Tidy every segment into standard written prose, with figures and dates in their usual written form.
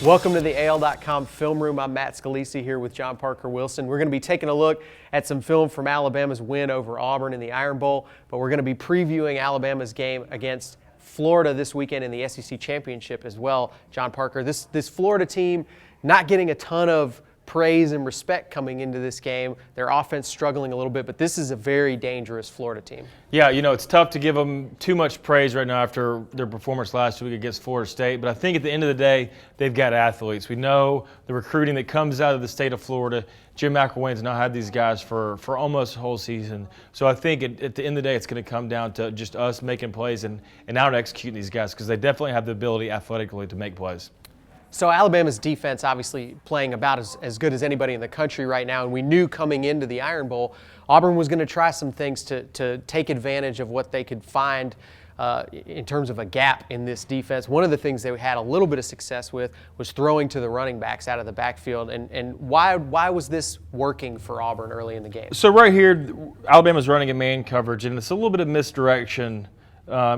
Welcome to the AL.com film room. I'm Matt Scalici here with John Parker Wilson. We're going to be taking a look at some film from Alabama's win over Auburn in the Iron Bowl, but we're going to be previewing Alabama's game against Florida this weekend in the SEC Championship as well. John Parker, this Florida team not getting a ton of praise and respect coming into this game. Their offense struggling a little bit, but this is a very dangerous Florida team. Yeah, you know, it's tough to give them too much praise right now after their performance last week against Florida State, but I think at the end of the day, they've got athletes. We know the recruiting that comes out of the state of Florida. Jim McElwain's now had these guys for almost a whole season. So I think at the end of the day, it's going to come down to just us making plays and out executing these guys, because they definitely have the ability athletically to make plays. So Alabama's defense obviously playing about as good as anybody in the country right now, and we knew coming into the Iron Bowl, Auburn was going to try some things to take advantage of what they could find in terms of a gap in this defense. One of the things they had a little bit of success with was throwing to the running backs out of the backfield. And why was this working for Auburn early in the game? So right here, Alabama's running a man coverage, and it's a little bit of misdirection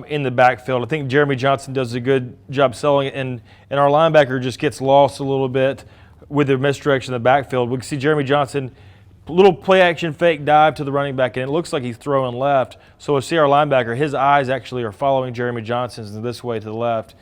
in the backfield. I think Jeremy Johnson does a good job selling it, and our linebacker just gets lost a little bit with the misdirection in the backfield. We can see Jeremy Johnson, little play action fake dive to the running back, and it looks like he's throwing left. So we'll see our linebacker, his eyes actually are following Jeremy Johnson's this way to the left.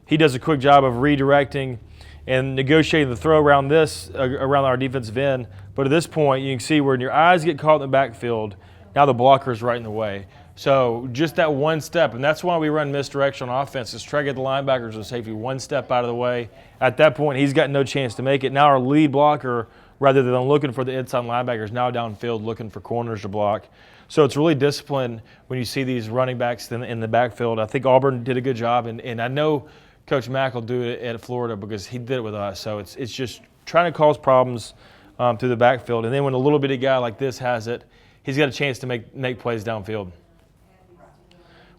He does a quick job of redirecting and negotiating the throw around our defensive end. But at this point, you can see when your eyes get caught in the backfield, now the blocker's right in the way. So just that one step, and that's why we run misdirection on offense, is try to get the linebackers and safety one step out of the way. At that point, he's got no chance to make it. Now our lead blocker, rather than looking for the inside linebackers, now downfield looking for corners to block. So it's really disciplined when you see these running backs in the backfield. I think Auburn did a good job, and I know Coach Mack will do it at Florida because he did it with us. So it's just trying to cause problems through the backfield. And then when a little bitty guy like this has it, he's got a chance to make plays downfield.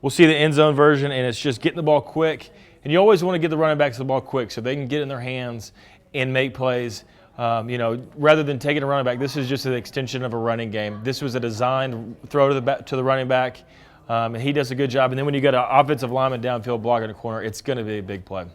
We'll see the end zone version, and it's just getting the ball quick. And you always want to get the running backs the ball quick so they can get in their hands and make plays. Rather than taking a running back, this is just an extension of a running game. This was a designed throw to the running back, and he does a good job. And then when you got an offensive lineman downfield blocking a corner, it's going to be a big play.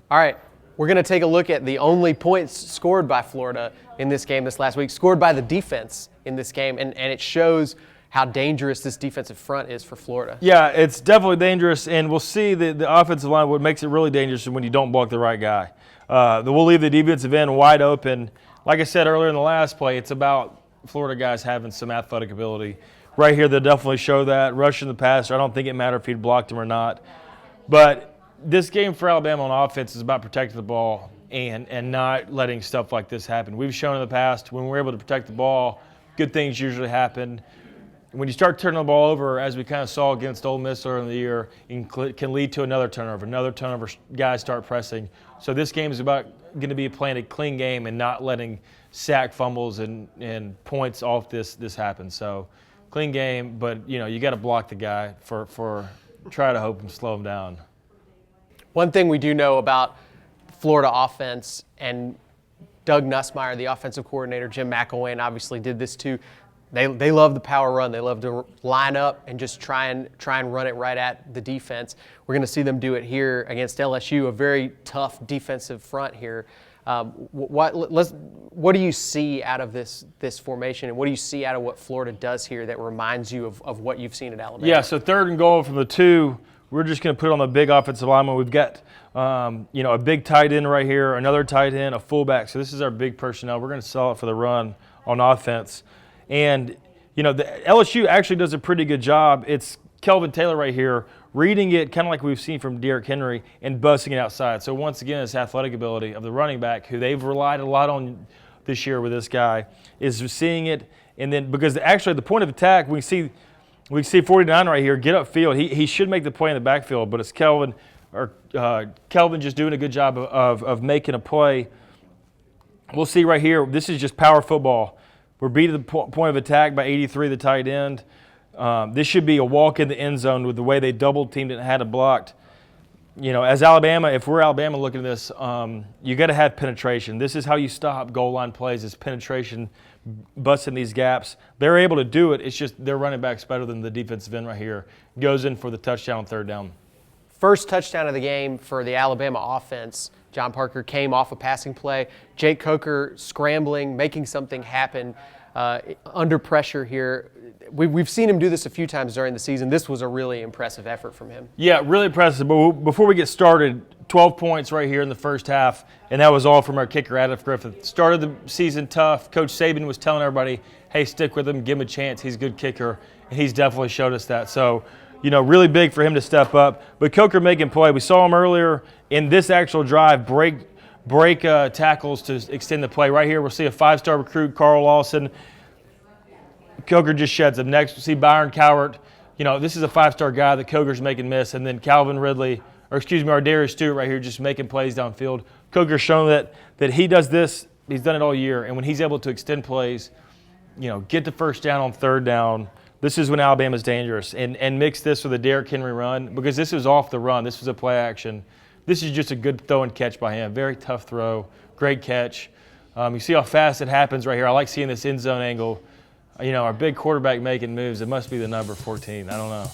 All right, we're going to take a look at the only points scored by Florida in this game this last week, scored by the defense in this game, and it shows how dangerous this defensive front is for Florida. Yeah, it's definitely dangerous, and we'll see the offensive line. What makes it really dangerous is when you don't block the right guy. We'll leave the defensive end wide open. Like I said earlier in the last play, it's about Florida guys having some athletic ability. Right here, they'll definitely show that. Rushing the passer, I don't think it mattered if he'd blocked him or not. But this game for Alabama on offense is about protecting the ball and not letting stuff like this happen. We've shown in the past when we're able to protect the ball, good things usually happen. When you start turning the ball over, as we kind of saw against Ole Miss earlier in the year, it can lead to another turnover, guys start pressing. So this game is about going to be playing a clean game and not letting sack fumbles and points off this happen. So clean game, but you got to block the guy for try to hope and slow him down. One thing we do know about Florida offense, and Doug Nussmeier, the offensive coordinator, Jim McElwain obviously did this too. They love the power run. They love to line up and just try and run it right at the defense. We're going to see them do it here against LSU, a very tough defensive front here. What do you see out of this formation, and what do you see out of what Florida does here that reminds you of what you've seen at Alabama? Yeah, so 3rd and goal from the 2. We're just going to put it on the big offensive lineman. We've got a big tight end right here, another tight end, a fullback. So this is our big personnel. We're going to sell it for the run on offense. And, the LSU actually does a pretty good job. It's Kelvin Taylor right here reading it kind of like we've seen from Derrick Henry and busting it outside. So once again, this athletic ability of the running back, who they've relied a lot on this year with this guy, is seeing it. And then because actually the point of attack, we see 49 right here get upfield. He should make the play in the backfield, but it's Kelvin just doing a good job of making a play. We'll see right here, this is just power football. We're beat at the point of attack by 83, the tight end. This should be a walk in the end zone with the way they double-teamed it and had it blocked. As Alabama, if we're Alabama looking at this, you got to have penetration. This is how you stop goal line plays, is penetration, busting these gaps. They're able to do it. It's just their running back's better than the defensive end right here. Goes in for the touchdown, 3rd down. First touchdown of the game for the Alabama offense John Parker came off a passing play. Jake Coker scrambling, making something happen under pressure here. We've seen him do this a few times during the season. This was a really impressive effort from him. Yeah, really impressive. But before we get started, 12 points right here in the first half, and that was all from our kicker, Adam Griffith. Started the season tough. Coach Saban was telling everybody, hey, stick with him, give him a chance. He's a good kicker, and he's definitely showed us that. So, really big for him to step up. But Coker making play. We saw him earlier in this actual drive break tackles to extend the play. Right here, we'll see a 5-star recruit, Carl Lawson. Coker just sheds him. Next, we'll see Byron Cowart. This is a 5-star guy that Coker's making miss. And then Calvin Ridley, our Darius Stewart right here just making plays downfield. Coker's shown that he does this. He's done it all year. And when he's able to extend plays, get the first down on third down, this is when Alabama's dangerous. And mix this with a Derrick Henry run, because this was off the run. This was a play action. This is just a good throw and catch by him. Very tough throw, great catch. You see how fast it happens right here. I like seeing this end zone angle. Our big quarterback making moves. It must be the number 14. I don't know.